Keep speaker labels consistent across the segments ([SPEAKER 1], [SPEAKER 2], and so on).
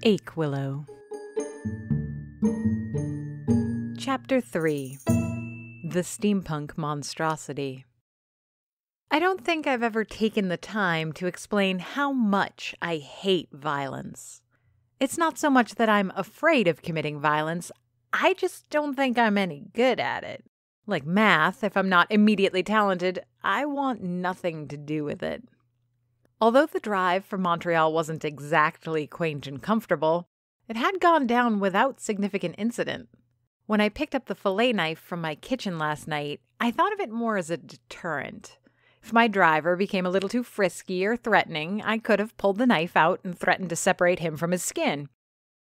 [SPEAKER 1] Achewillow. Chapter 3. The Steampunk Monstrosity. I don't think I've ever taken the time to explain how much I hate violence. It's not so much that I'm afraid of committing violence, I just don't think I'm any good at it. Like math, if I'm not immediately talented, I want nothing to do with it. Although the drive from Montreal wasn't exactly quaint and comfortable, it had gone down without significant incident. When I picked up the fillet knife from my kitchen last night, I thought of it more as a deterrent. If my driver became a little too frisky or threatening, I could have pulled the knife out and threatened to separate him from his skin.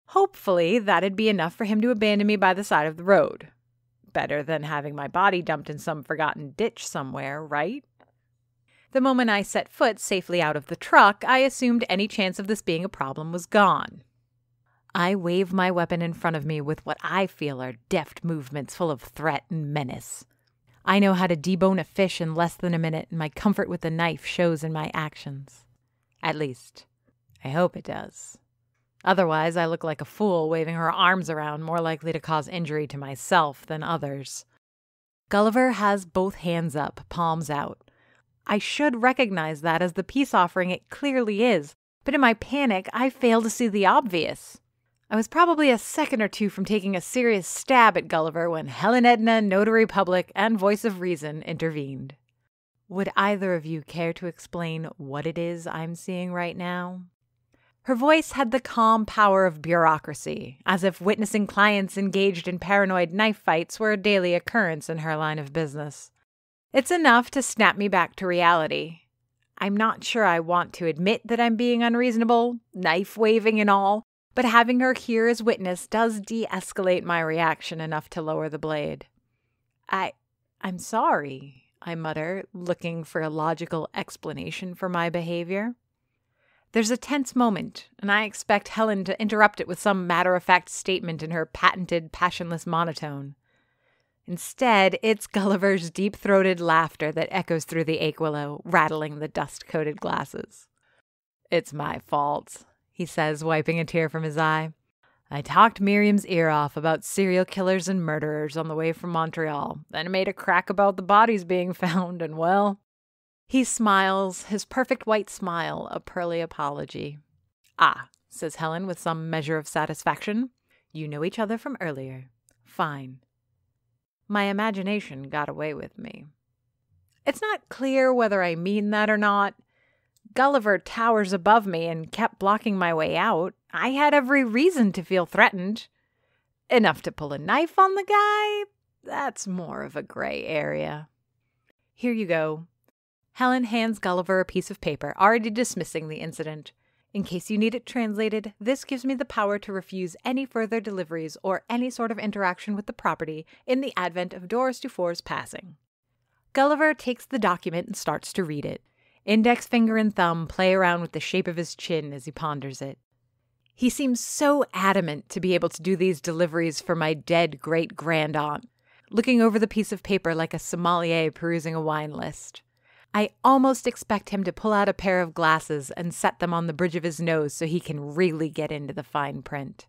[SPEAKER 1] Hopefully, that'd be enough for him to abandon me by the side of the road. Better than having my body dumped in some forgotten ditch somewhere, right? The moment I set foot safely out of the truck, I assumed any chance of this being a problem was gone. I wave my weapon in front of me with what I feel are deft movements full of threat and menace. I know how to debone a fish in less than a minute, and my comfort with the knife shows in my actions. At least, I hope it does. Otherwise, I look like a fool waving her arms around, more likely to cause injury to myself than others. Gulliver has both hands up, palms out. I should recognize that as the peace offering it clearly is, but in my panic, I fail to see the obvious. I was probably a second or two from taking a serious stab at Gulliver when Helen Edna, Notary Public, and Voice of Reason intervened. Would either of you care to explain what it is I'm seeing right now? Her voice had the calm power of bureaucracy, as if witnessing clients engaged in paranoid knife fights were a daily occurrence in her line of business. It's enough to snap me back to reality. I'm not sure I want to admit that I'm being unreasonable, knife-waving and all, but having her here as witness does de-escalate my reaction enough to lower the blade. I'm sorry, I mutter, looking for a logical explanation for my behavior. There's a tense moment, and I expect Helen to interrupt it with some matter-of-fact statement in her patented, passionless monotone. Instead, it's Gulliver's deep-throated laughter that echoes through the Achewillow, rattling the dust-coated glasses. "It's my fault," he says, wiping a tear from his eye. "I talked Miriam's ear off about serial killers and murderers on the way from Montreal, then made a crack about the bodies being found, and well..." He smiles, his perfect white smile, a pearly apology. "Ah," says Helen with some measure of satisfaction. "You know each other from earlier. Fine." My imagination got away with me. It's not clear whether I mean that or not. Gulliver towers above me and kept blocking my way out. I had every reason to feel threatened. Enough to pull a knife on the guy? That's more of a gray area. Here you go. Helen hands Gulliver a piece of paper, already dismissing the incident. In case you need it translated, this gives me the power to refuse any further deliveries or any sort of interaction with the property in the advent of Doris Dufour's passing. Gulliver takes the document and starts to read it. Index finger and thumb play around with the shape of his chin as he ponders it. He seems so adamant to be able to do these deliveries for my dead great-grandaunt, looking over the piece of paper like a sommelier perusing a wine list. I almost expect him to pull out a pair of glasses and set them on the bridge of his nose so he can really get into the fine print.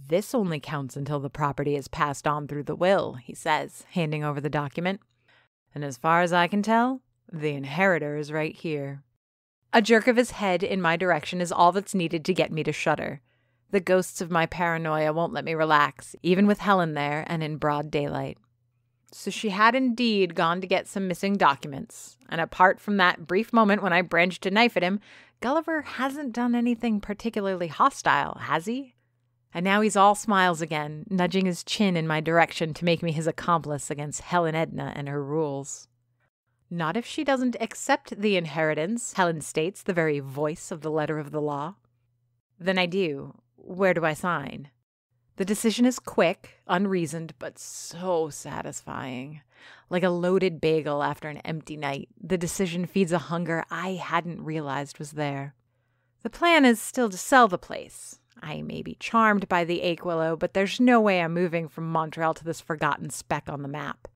[SPEAKER 1] "This only counts until the property is passed on through the will," he says, handing over the document. "And as far as I can tell, the inheritor is right here." A jerk of his head in my direction is all that's needed to get me to shudder. The ghosts of my paranoia won't let me relax, even with Helen there and in broad daylight. So she had indeed gone to get some missing documents, and apart from that brief moment when I brandished a knife at him, Gulliver hasn't done anything particularly hostile, has he? And now he's all smiles again, nudging his chin in my direction to make me his accomplice against Helen Edna and her rules. Not if she doesn't accept the inheritance, Helen states, the very voice of the letter of the law. Then I do. Where do I sign? The decision is quick, unreasoned, but so satisfying. Like a loaded bagel after an empty night, the decision feeds a hunger I hadn't realized was there. The plan is still to sell the place. I may be charmed by the Achewillow, but there's no way I'm moving from Montreal to this forgotten speck on the map.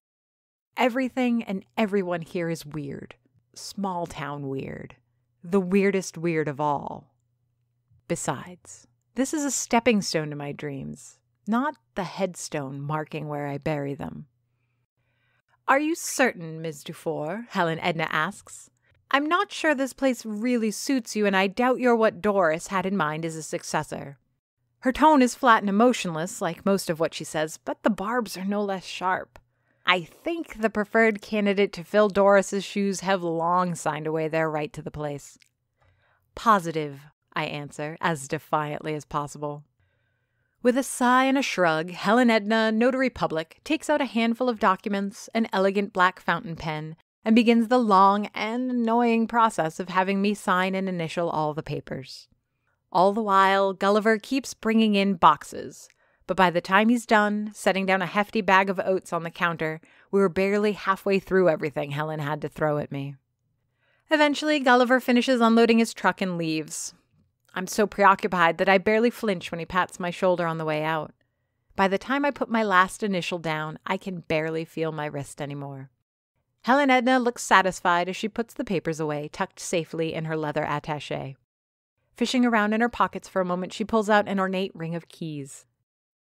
[SPEAKER 1] Everything and everyone here is weird. Small town weird. The weirdest weird of all. Besides, this is a stepping stone to my dreams, not the headstone marking where I bury them. "Are you certain, Ms. Dufour?" Helen Edna asks. "I'm not sure this place really suits you, and I doubt you're what Doris had in mind as a successor." Her tone is flat and emotionless, like most of what she says, but the barbs are no less sharp. I think the preferred candidate to fill Doris's shoes have long signed away their right to the place. "Positive," I answer, as defiantly as possible. With a sigh and a shrug, Helen Edna, notary public, takes out a handful of documents, an elegant black fountain pen, and begins the long and annoying process of having me sign and initial all the papers. All the while, Gulliver keeps bringing in boxes, but by the time he's done, setting down a hefty bag of oats on the counter, we were barely halfway through everything Helen had to throw at me. Eventually, Gulliver finishes unloading his truck and leaves. I'm so preoccupied that I barely flinch when he pats my shoulder on the way out. By the time I put my last initial down, I can barely feel my wrist anymore. Helen Edna looks satisfied as she puts the papers away, tucked safely in her leather attaché. Fishing around in her pockets for a moment, she pulls out an ornate ring of keys.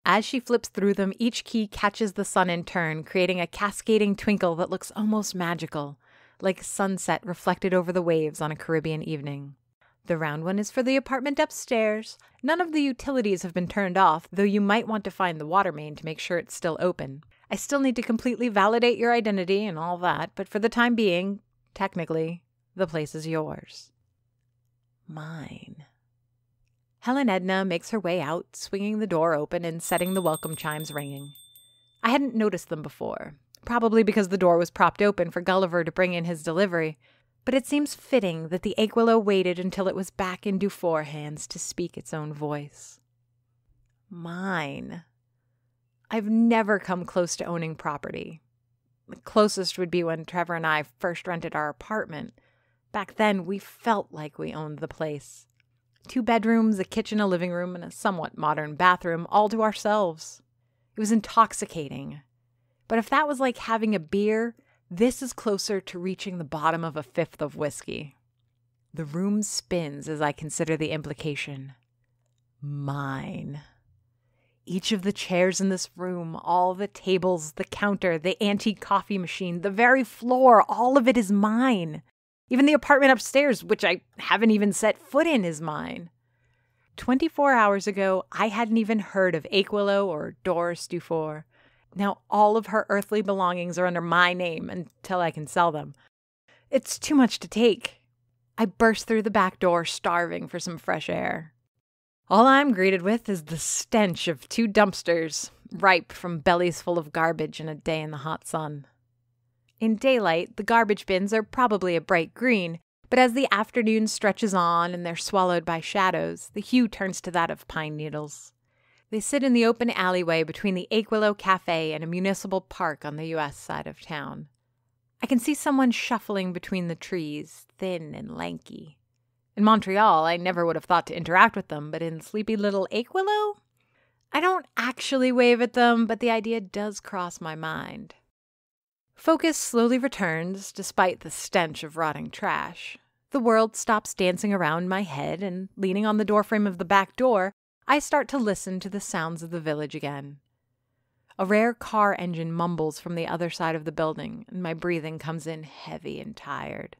[SPEAKER 1] As she flips through them, each key catches the sun in turn, creating a cascading twinkle that looks almost magical, like sunset reflected over the waves on a Caribbean evening. The round one is for the apartment upstairs. None of the utilities have been turned off, though you might want to find the water main to make sure it's still open. I still need to completely validate your identity and all that, but for the time being, technically, the place is yours. Mine. Helen Edna makes her way out, swinging the door open and setting the welcome chimes ringing. I hadn't noticed them before, probably because the door was propped open for Gulliver to bring in his delivery, but it seems fitting that the Achewillow waited until it was back in Dufour hands to speak its own voice. Mine. I've never come close to owning property. The closest would be when Trevor and I first rented our apartment. Back then, we felt like we owned the place. 2 bedrooms, a kitchen, a living room, and a somewhat modern bathroom, all to ourselves. It was intoxicating. But if that was like having a beer, this is closer to reaching the bottom of a 5th of whiskey. The room spins as I consider the implication. Mine. Each of the chairs in this room, all the tables, the counter, the antique coffee machine, the very floor, all of it is mine. Even the apartment upstairs, which I haven't even set foot in, is mine. 24 hours ago, I hadn't even heard of Achewillow or Doris Dufour. Now all of her earthly belongings are under my name until I can sell them. It's too much to take. I burst through the back door, starving for some fresh air. All I'm greeted with is the stench of 2 dumpsters, ripe from bellies full of garbage and a day in the hot sun. In daylight, the garbage bins are probably a bright green, but as the afternoon stretches on and they're swallowed by shadows, the hue turns to that of pine needles. They sit in the open alleyway between the Achewillow Cafe and a municipal park on the U.S. side of town. I can see someone shuffling between the trees, thin and lanky. In Montreal, I never would have thought to interact with them, but in sleepy little Achewillow? I don't actually wave at them, but the idea does cross my mind. Focus slowly returns, despite the stench of rotting trash. The world stops dancing around my head, and leaning on the doorframe of the back door, I start to listen to the sounds of the village again. A rare car engine mumbles from the other side of the building, and my breathing comes in heavy and tired.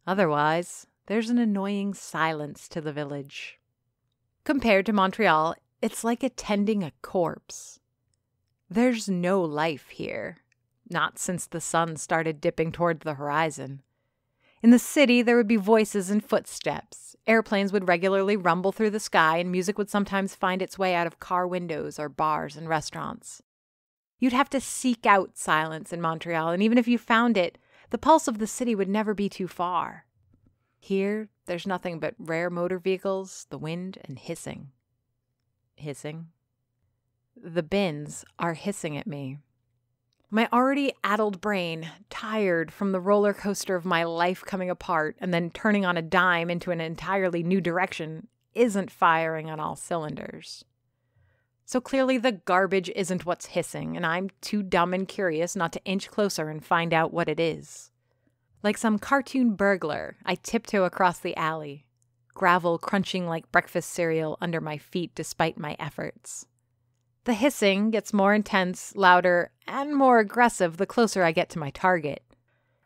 [SPEAKER 1] Otherwise, there's an annoying silence to the village. Compared to Montreal, it's like attending a corpse. There's no life here, not since the sun started dipping toward the horizon. In the city, there would be voices and footsteps. Airplanes would regularly rumble through the sky, and music would sometimes find its way out of car windows or bars and restaurants. You'd have to seek out silence in Montreal, and even if you found it, the pulse of the city would never be too far. Here, there's nothing but rare motor vehicles, the wind, and hissing. Hissing? The bins are hissing at me. My already addled brain, tired from the roller coaster of my life coming apart and then turning on a dime into an entirely new direction, isn't firing on all cylinders. So clearly the garbage isn't what's hissing, and I'm too dumb and curious not to inch closer and find out what it is. Like some cartoon burglar, I tiptoe across the alley, gravel crunching like breakfast cereal under my feet despite my efforts. The hissing gets more intense, louder, and more aggressive the closer I get to my target.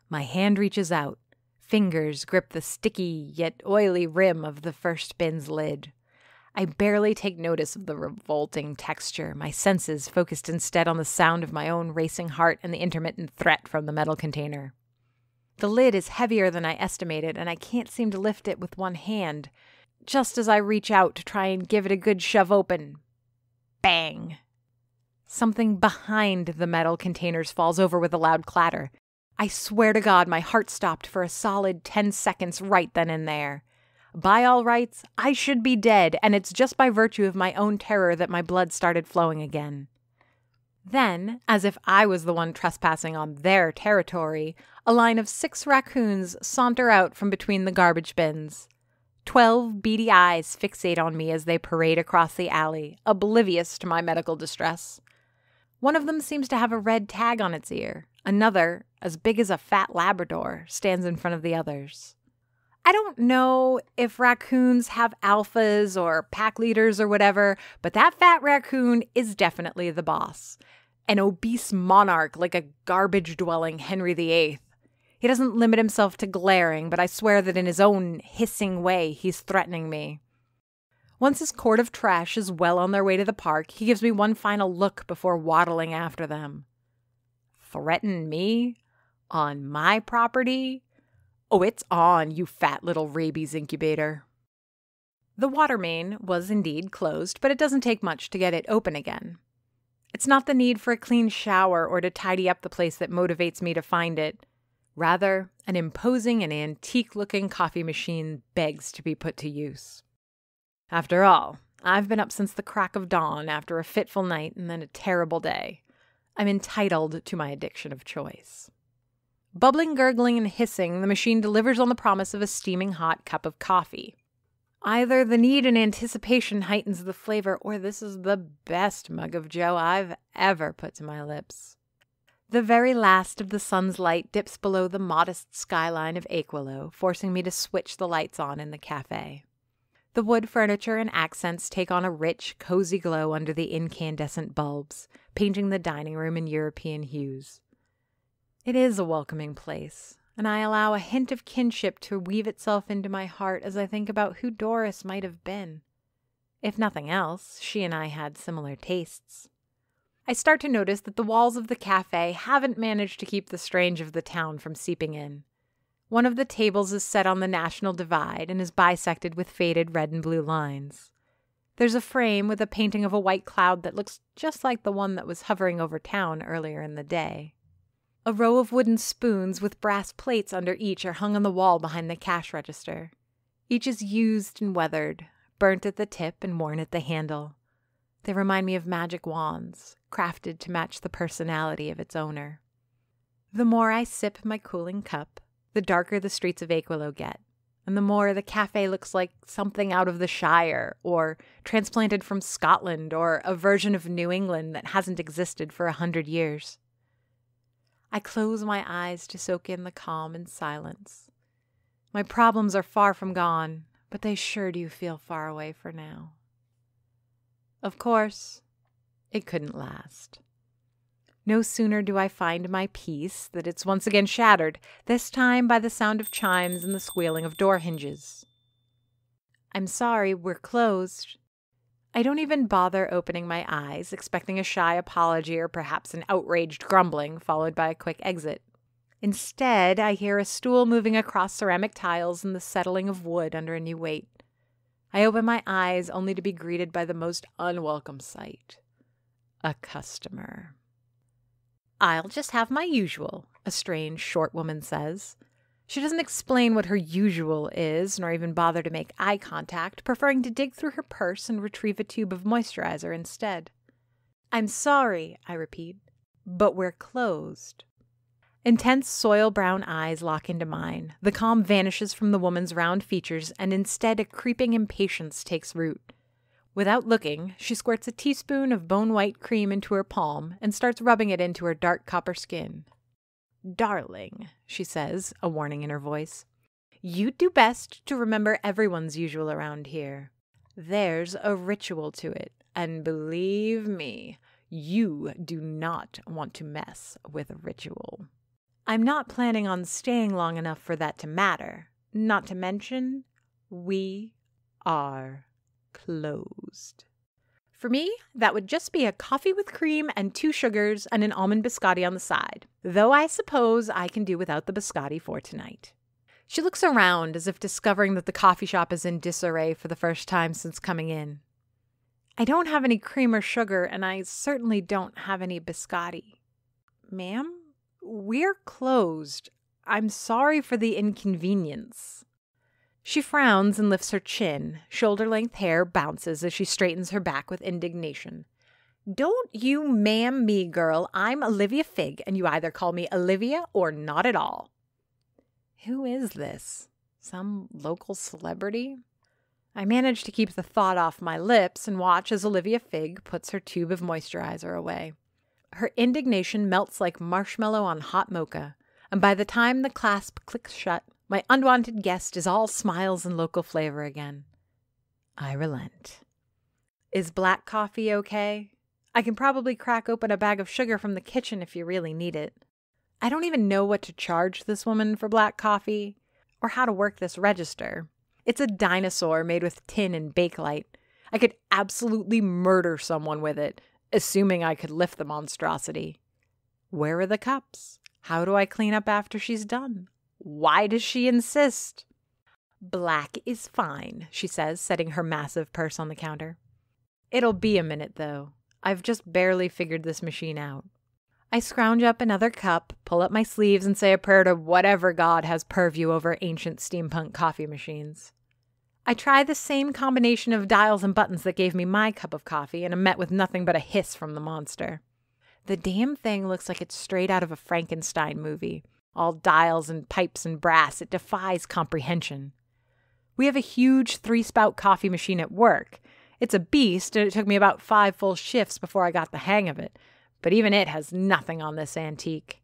[SPEAKER 1] My hand reaches out. Fingers grip the sticky yet oily rim of the first bin's lid. I barely take notice of the revolting texture, my senses focused instead on the sound of my own racing heart and the intermittent threat from the metal container. The lid is heavier than I estimated, and I can't seem to lift it with one hand. Just as I reach out to try and give it a good shove open, bang! Something behind the metal containers falls over with a loud clatter. I swear to God, my heart stopped for a solid 10 seconds right then and there. By all rights, I should be dead, and it's just by virtue of my own terror that my blood started flowing again. Then, as if I was the one trespassing on their territory, a line of 6 raccoons saunter out from between the garbage bins. 12 beady eyes fixate on me as they parade across the alley, oblivious to my medical distress. One of them seems to have a red tag on its ear. Another, as big as a fat Labrador, stands in front of the others. I don't know if raccoons have alphas or pack leaders or whatever, but that fat raccoon is definitely the boss. An obese monarch like a garbage-dwelling Henry VIII. He doesn't limit himself to glaring, but I swear that in his own hissing way, he's threatening me. Once his quart of trash is well on their way to the park, he gives me one final look before waddling after them. Threaten me? On my property? Oh, it's on, you fat little rabies incubator. The water main was indeed closed, but it doesn't take much to get it open again. It's not the need for a clean shower or to tidy up the place that motivates me to find it. Rather, an imposing and antique-looking coffee machine begs to be put to use. After all, I've been up since the crack of dawn after a fitful night and then a terrible day. I'm entitled to my addiction of choice. Bubbling, gurgling, and hissing, the machine delivers on the promise of a steaming hot cup of coffee. Either the need and anticipation heightens the flavor, or this is the best mug of joe I've ever put to my lips. The very last of the sun's light dips below the modest skyline of Achewillow, forcing me to switch the lights on in the cafe. The wood furniture and accents take on a rich, cozy glow under the incandescent bulbs, painting the dining room in European hues. It is a welcoming place, and I allow a hint of kinship to weave itself into my heart as I think about who Doris might have been. If nothing else, she and I had similar tastes. I start to notice that the walls of the cafe haven't managed to keep the strange of the town from seeping in. One of the tables is set on the National Divide and is bisected with faded red and blue lines. There's a frame with a painting of a white cloud that looks just like the one that was hovering over town earlier in the day. A row of wooden spoons with brass plates under each are hung on the wall behind the cash register. Each is used and weathered, burnt at the tip and worn at the handle. They remind me of magic wands, crafted to match the personality of its owner. The more I sip my cooling cup, the darker the streets of Achewillow get, and the more the cafe looks like something out of the Shire, or transplanted from Scotland, or a version of New England that hasn't existed for 100 years. I close my eyes to soak in the calm and silence. My problems are far from gone, but they sure do feel far away for now. Of course, it couldn't last. No sooner do I find my peace that it's once again shattered, this time by the sound of chimes and the squealing of door hinges. I'm sorry, we're closed. I don't even bother opening my eyes, expecting a shy apology or perhaps an outraged grumbling, followed by a quick exit. Instead, I hear a stool moving across ceramic tiles and the settling of wood under a new weight. I open my eyes only to be greeted by the most unwelcome sight. A customer. "I'll just have my usual," a strange, short woman says. She doesn't explain what her usual is, nor even bother to make eye contact, preferring to dig through her purse and retrieve a tube of moisturizer instead. "I'm sorry," I repeat, "but we're closed." Intense soil-brown eyes lock into mine. The calm vanishes from the woman's round features, and instead a creeping impatience takes root. Without looking, she squirts a teaspoon of bone-white cream into her palm and starts rubbing it into her dark copper skin. "Darling," she says, a warning in her voice, "you'd do best to remember everyone's usual around here. There's a ritual to it, and believe me, you do not want to mess with a ritual. I'm not planning on staying long enough for that to matter. Not to mention, we are closed. For me, that would just be a coffee with cream and 2 sugars and an almond biscotti on the side, though I suppose I can do without the biscotti for tonight." She looks around as if discovering that the coffee shop is in disarray for the first time since coming in. "I don't have any cream or sugar, and I certainly don't have any biscotti." "Ma'am, we're closed. I'm sorry for the inconvenience." She frowns and lifts her chin. Shoulder-length hair bounces as she straightens her back with indignation. "Don't you ma'am me, girl. I'm Olivia Figg, and you either call me Olivia or not at all." Who is this? Some local celebrity? I manage to keep the thought off my lips and watch as Olivia Figg puts her tube of moisturizer away. Her indignation melts like marshmallow on hot mocha, and by the time the clasp clicks shut, my unwanted guest is all smiles and local flavor again. I relent. "Is black coffee okay? I can probably crack open a bag of sugar from the kitchen if you really need it. I don't even know what to charge this woman for black coffee, or how to work this register. It's a dinosaur made with tin and bakelite. I could absolutely murder someone with it, assuming I could lift the monstrosity. Where are the cups? How do I clean up after she's done? Why does she insist?" "Black is fine," she says, setting her massive purse on the counter. "It'll be a minute, though. I've just barely figured this machine out." I scrounge up another cup, pull up my sleeves, and say a prayer to whatever god has purview over ancient steampunk coffee machines. I try the same combination of dials and buttons that gave me my cup of coffee, and am met with nothing but a hiss from the monster. The damn thing looks like it's straight out of a Frankenstein movie. All dials and pipes and brass, it defies comprehension. We have a huge 3-spout coffee machine at work. It's a beast, and it took me about 5 full shifts before I got the hang of it. But even it has nothing on this antique.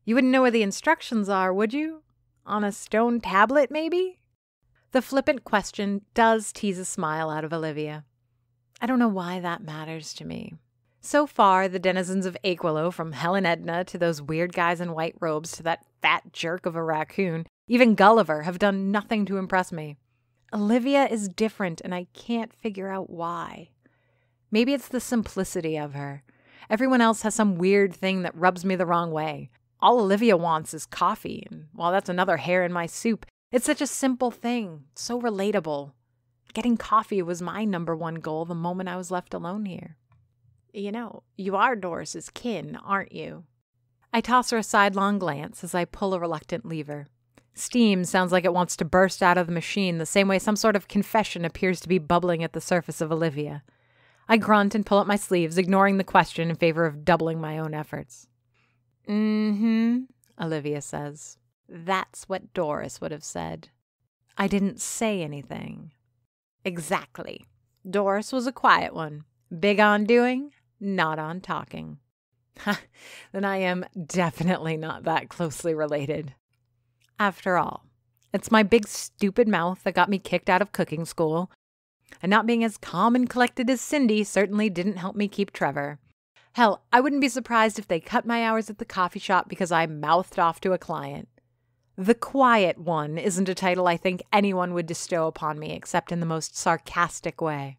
[SPEAKER 1] You wouldn't know where the instructions are, would you? On a stone tablet, maybe? The flippant question does tease a smile out of Olivia. I don't know why that matters to me. So far, the denizens of Achewillow, from Helen Edna to those weird guys in white robes to that fat jerk of a raccoon, even Gulliver, have done nothing to impress me. Olivia is different, and I can't figure out why. Maybe it's the simplicity of her. Everyone else has some weird thing that rubs me the wrong way. All Olivia wants is coffee, and while that's another hair in my soup, it's such a simple thing, so relatable. Getting coffee was my #1 goal the moment I was left alone here. You know, you are Doris's kin, aren't you? I toss her a sidelong glance as I pull a reluctant lever. Steam sounds like it wants to burst out of the machine the same way some sort of confession appears to be bubbling at the surface of Olivia. I grunt and pull up my sleeves, ignoring the question in favor of doubling my own efforts. Olivia says. That's what Doris would have said. I didn't say anything. Exactly. Doris was a quiet one. Big on doing, not on talking. Then I am definitely not that closely related. After all, it's my big stupid mouth that got me kicked out of cooking school. And not being as calm and collected as Cindy certainly didn't help me keep Trevor. Hell, I wouldn't be surprised if they cut my hours at the coffee shop because I mouthed off to a client. The quiet one isn't a title I think anyone would bestow upon me except in the most sarcastic way.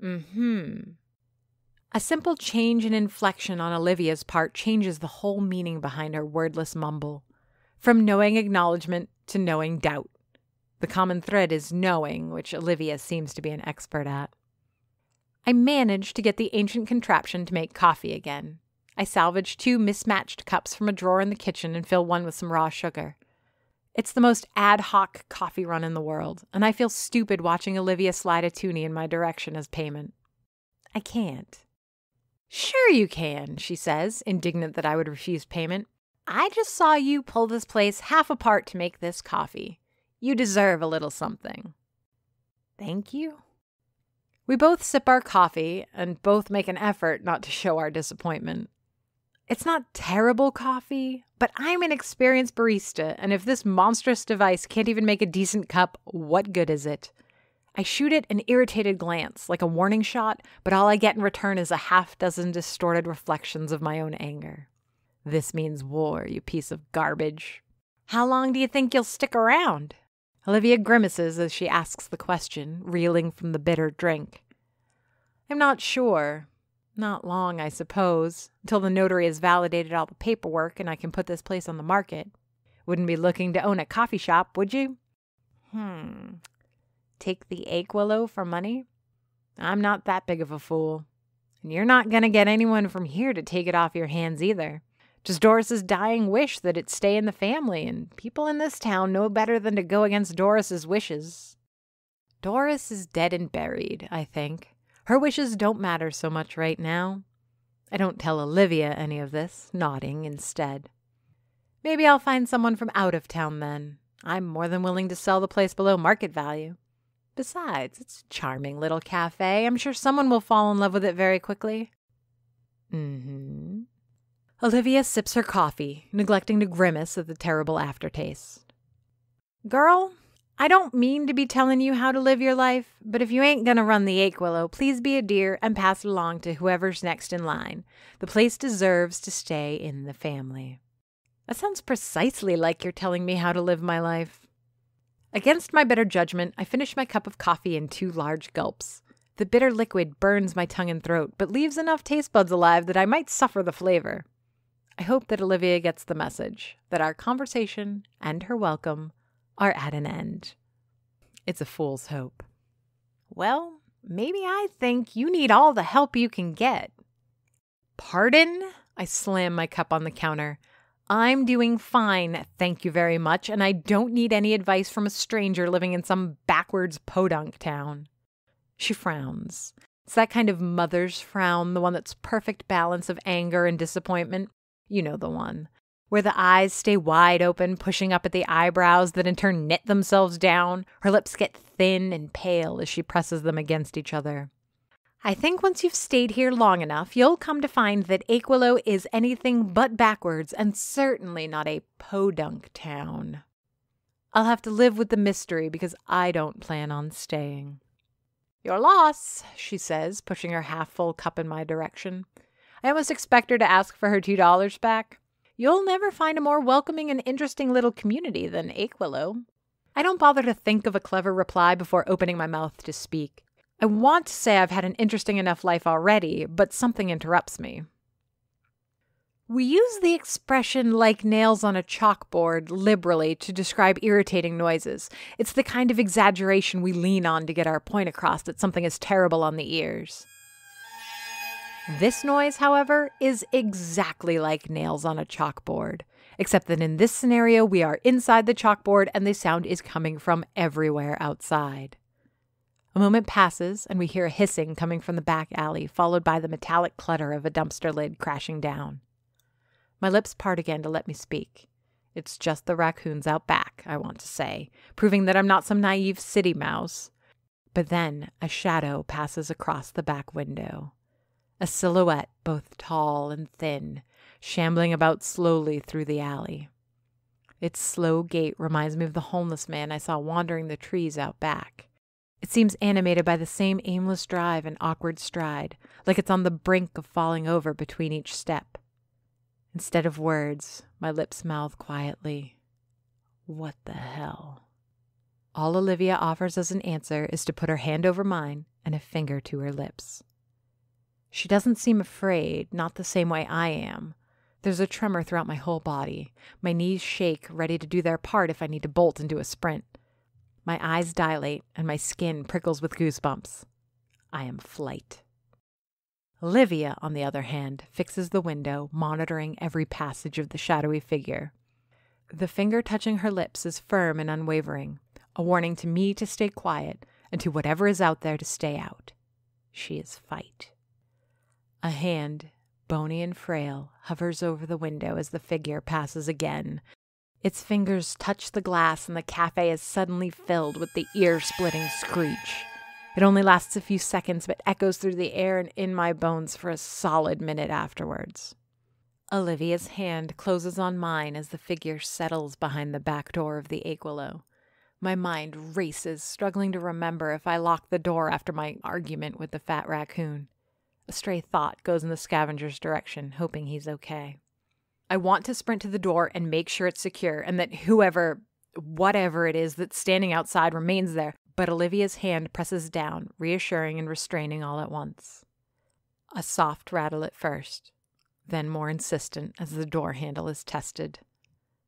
[SPEAKER 1] A simple change in inflection on Olivia's part changes the whole meaning behind her wordless mumble. From knowing acknowledgement to knowing doubt. The common thread is knowing, which Olivia seems to be an expert at. I manage to get the ancient contraption to make coffee again. I salvage 2 mismatched cups from a drawer in the kitchen and fill one with some raw sugar. It's the most ad hoc coffee run in the world, and I feel stupid watching Olivia slide a toonie in my direction as payment. I can't. Sure you can, she says, indignant that I would refuse payment. I just saw you pull this place half apart to make this coffee. You deserve a little something. Thank you. We both sip our coffee and both make an effort not to show our disappointment. It's not terrible coffee, but I'm an experienced barista, and if this monstrous device can't even make a decent cup, what good is it? I shoot it an irritated glance, like a warning shot, but all I get in return is a half-dozen distorted reflections of my own anger. This means war, you piece of garbage. How long do you think you'll stick around? Olivia grimaces as she asks the question, reeling from the bitter drink. I'm not sure. Not long, I suppose, until the notary has validated all the paperwork and I can put this place on the market. Wouldn't be looking to own a coffee shop, would you? Take the Achewillow for money? I'm not that big of a fool. And you're not going to get anyone from here to take it off your hands either. Just Doris's dying wish that it stay in the family, and people in this town know better than to go against Doris's wishes. Doris is dead and buried, I think. Her wishes don't matter so much right now. I don't tell Olivia any of this, nodding instead. Maybe I'll find someone from out of town then. I'm more than willing to sell the place below market value. Besides, it's a charming little cafe. I'm sure someone will fall in love with it very quickly. Olivia sips her coffee, neglecting to grimace at the terrible aftertaste. Girl, I don't mean to be telling you how to live your life, but if you ain't gonna run the Achewillow, please be a dear and pass it along to whoever's next in line. The place deserves to stay in the family. That sounds precisely like you're telling me how to live my life. Against my better judgment, I finish my cup of coffee in 2 large gulps. The bitter liquid burns my tongue and throat, but leaves enough taste buds alive that I might suffer the flavor. I hope that Olivia gets the message, that our conversation and her welcome are at an end. It's a fool's hope. Well, maybe I think you need all the help you can get. Pardon? I slam my cup on the counter. I'm doing fine, thank you very much, and I don't need any advice from a stranger living in some backwards podunk town. She frowns. It's that kind of mother's frown, the one that's perfect balance of anger and disappointment. You know the one. Where the eyes stay wide open, pushing up at the eyebrows that in turn knit themselves down. Her lips get thin and pale as she presses them against each other. I think once you've stayed here long enough, you'll come to find that Achewillow is anything but backwards and certainly not a podunk town. I'll have to live with the mystery because I don't plan on staying. Your loss, she says, pushing her half-full cup in my direction. I almost expect her to ask for her $2 back. You'll never find a more welcoming and interesting little community than Achewillow. I don't bother to think of a clever reply before opening my mouth to speak. I want to say I've had an interesting enough life already, but something interrupts me. We use the expression like nails on a chalkboard liberally to describe irritating noises. It's the kind of exaggeration we lean on to get our point across that something is terrible on the ears. This noise, however, is exactly like nails on a chalkboard, except that in this scenario we are inside the chalkboard and the sound is coming from everywhere outside. A moment passes, and we hear a hissing coming from the back alley, followed by the metallic clutter of a dumpster lid crashing down. My lips part again to let me speak. It's just the raccoons out back, I want to say, proving that I'm not some naive city mouse. But then a shadow passes across the back window. A silhouette, both tall and thin, shambling about slowly through the alley. Its slow gait reminds me of the homeless man I saw wandering the trees out back. It seems animated by the same aimless drive and awkward stride, like it's on the brink of falling over between each step. Instead of words, my lips mouth quietly, "What the hell?" All Olivia offers as an answer is to put her hand over mine and a finger to her lips. She doesn't seem afraid, not the same way I am. There's a tremor throughout my whole body. My knees shake, ready to do their part if I need to bolt into a sprint. My eyes dilate, and my skin prickles with goosebumps. I am flight. Olivia, on the other hand, fixes the window, monitoring every passage of the shadowy figure. The finger touching her lips is firm and unwavering, a warning to me to stay quiet and to whatever is out there to stay out. She is fight. A hand, bony and frail, hovers over the window as the figure passes again. Its fingers touch the glass and the cafe is suddenly filled with the ear-splitting screech. It only lasts a few seconds, but echoes through the air and in my bones for a solid minute afterwards. Olivia's hand closes on mine as the figure settles behind the back door of the Achewillow. My mind races, struggling to remember if I locked the door after my argument with the fat raccoon. A stray thought goes in the scavenger's direction, hoping he's okay. I want to sprint to the door and make sure it's secure and that whatever it is that's standing outside remains there, but Olivia's hand presses down, reassuring and restraining all at once. A soft rattle at first, then more insistent as the door handle is tested.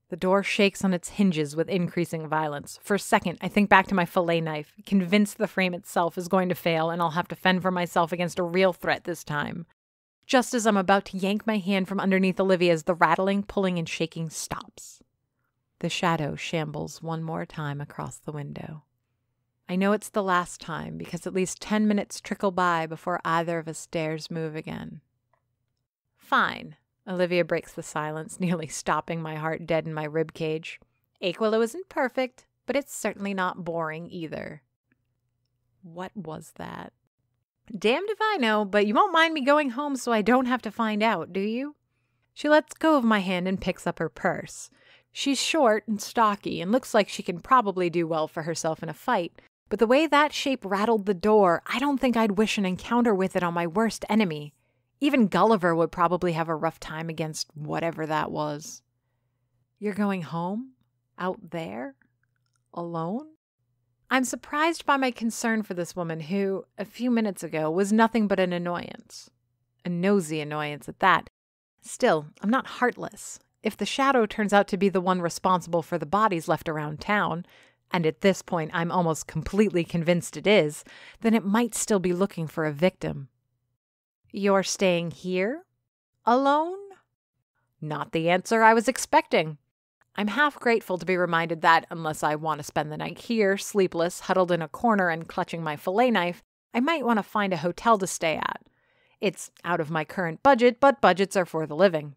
[SPEAKER 1] The door shakes on its hinges with increasing violence. For a second, I think back to my fillet knife, convinced the frame itself is going to fail and I'll have to fend for myself against a real threat this time. Just as I'm about to yank my hand from underneath Olivia's, the rattling, pulling, and shaking stops. The shadow shambles one more time across the window. I know it's the last time because at least 10 minutes trickle by before either of us dares move again. Fine. Olivia breaks the silence, nearly stopping my heart dead in my ribcage. Achewillow isn't perfect, but it's certainly not boring either. What was that? Damned if I know, but you won't mind me going home so I don't have to find out, do you? She lets go of my hand and picks up her purse. She's short and stocky and looks like she can probably do well for herself in a fight, but the way that shape rattled the door, I don't think I'd wish an encounter with it on my worst enemy. Even Gulliver would probably have a rough time against whatever that was. You're going home? Out there? Alone? I'm surprised by my concern for this woman who, a few minutes ago, was nothing but an annoyance. A nosy annoyance at that. Still, I'm not heartless. If the shadow turns out to be the one responsible for the bodies left around town, and at this point I'm almost completely convinced it is, then it might still be looking for a victim. You're staying here? Alone? Not the answer I was expecting. I'm half grateful to be reminded that, unless I want to spend the night here, sleepless, huddled in a corner and clutching my fillet knife, I might want to find a hotel to stay at. It's out of my current budget, but budgets are for the living.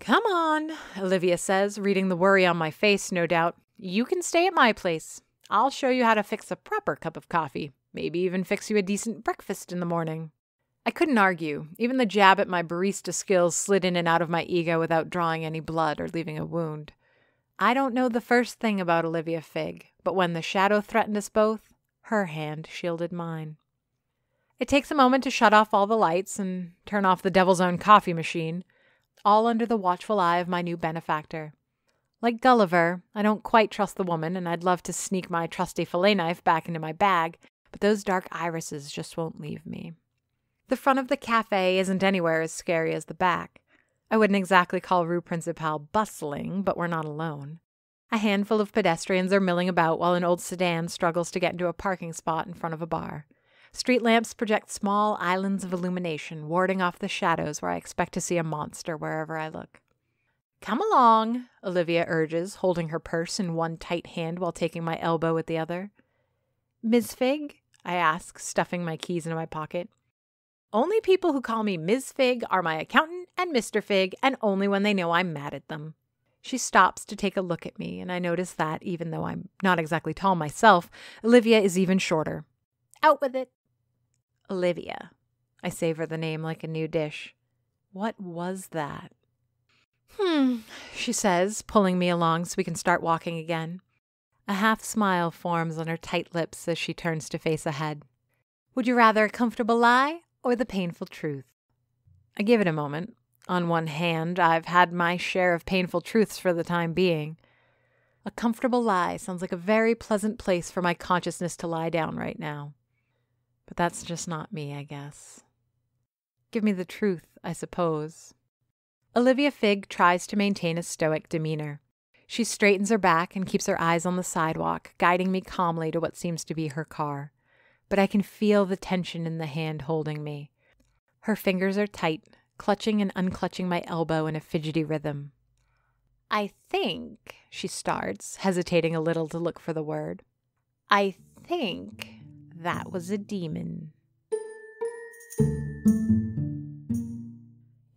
[SPEAKER 1] Come on, Olivia says, reading the worry on my face, no doubt. You can stay at my place. I'll show you how to fix a proper cup of coffee. Maybe even fix you a decent breakfast in the morning. I couldn't argue. Even the jab at my barista skills slid in and out of my ego without drawing any blood or leaving a wound. I don't know the first thing about Olivia Figg, but when the shadow threatened us both, her hand shielded mine. It takes a moment to shut off all the lights and turn off the devil's own coffee machine, all under the watchful eye of my new benefactor. Like Gulliver, I don't quite trust the woman, and I'd love to sneak my trusty fillet knife back into my bag, but those dark irises just won't leave me. The front of the cafe isn't anywhere as scary as the back. I wouldn't exactly call Rue Principale bustling, but we're not alone. A handful of pedestrians are milling about while an old sedan struggles to get into a parking spot in front of a bar. Street lamps project small islands of illumination, warding off the shadows where I expect to see a monster wherever I look. Come along, Olivia urges, holding her purse in one tight hand while taking my elbow with the other. Ms. Figg? I ask, stuffing my keys into my pocket. Only people who call me Ms. Figg are my accountant and Mr. Figg, and only when they know I'm mad at them. She stops to take a look at me, and I notice that, even though I'm not exactly tall myself, Olivia is even shorter. Out with it. Olivia. I savor the name like a new dish. What was that? She says, pulling me along so we can start walking again. A half smile forms on her tight lips as she turns to face ahead. Would you rather a comfortable lie or the painful truth? I give it a moment. On one hand, I've had my share of painful truths for the time being. A comfortable lie sounds like a very pleasant place for my consciousness to lie down right now. But that's just not me, I guess. Give me the truth, I suppose. Olivia Figg tries to maintain a stoic demeanor. She straightens her back and keeps her eyes on the sidewalk, guiding me calmly to what seems to be her car. But I can feel the tension in the hand holding me. Her fingers are tight, clutching and unclutching my elbow in a fidgety rhythm. I think, she starts, hesitating a little to look for the word. I think that was a demon.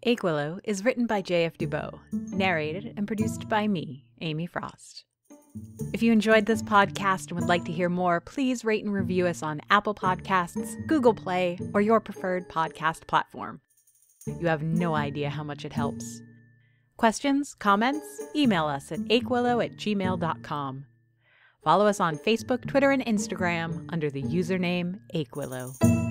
[SPEAKER 1] Achewillow is written by J.F. Dubow, narrated and produced by me, Amy Frost. If you enjoyed this podcast and would like to hear more, please rate and review us on Apple Podcasts, Google Play, or your preferred podcast platform. You have no idea how much it helps. Questions, comments? Email us at achewillow@gmail.com. Follow us on Facebook, Twitter, and Instagram under the username Achewillow.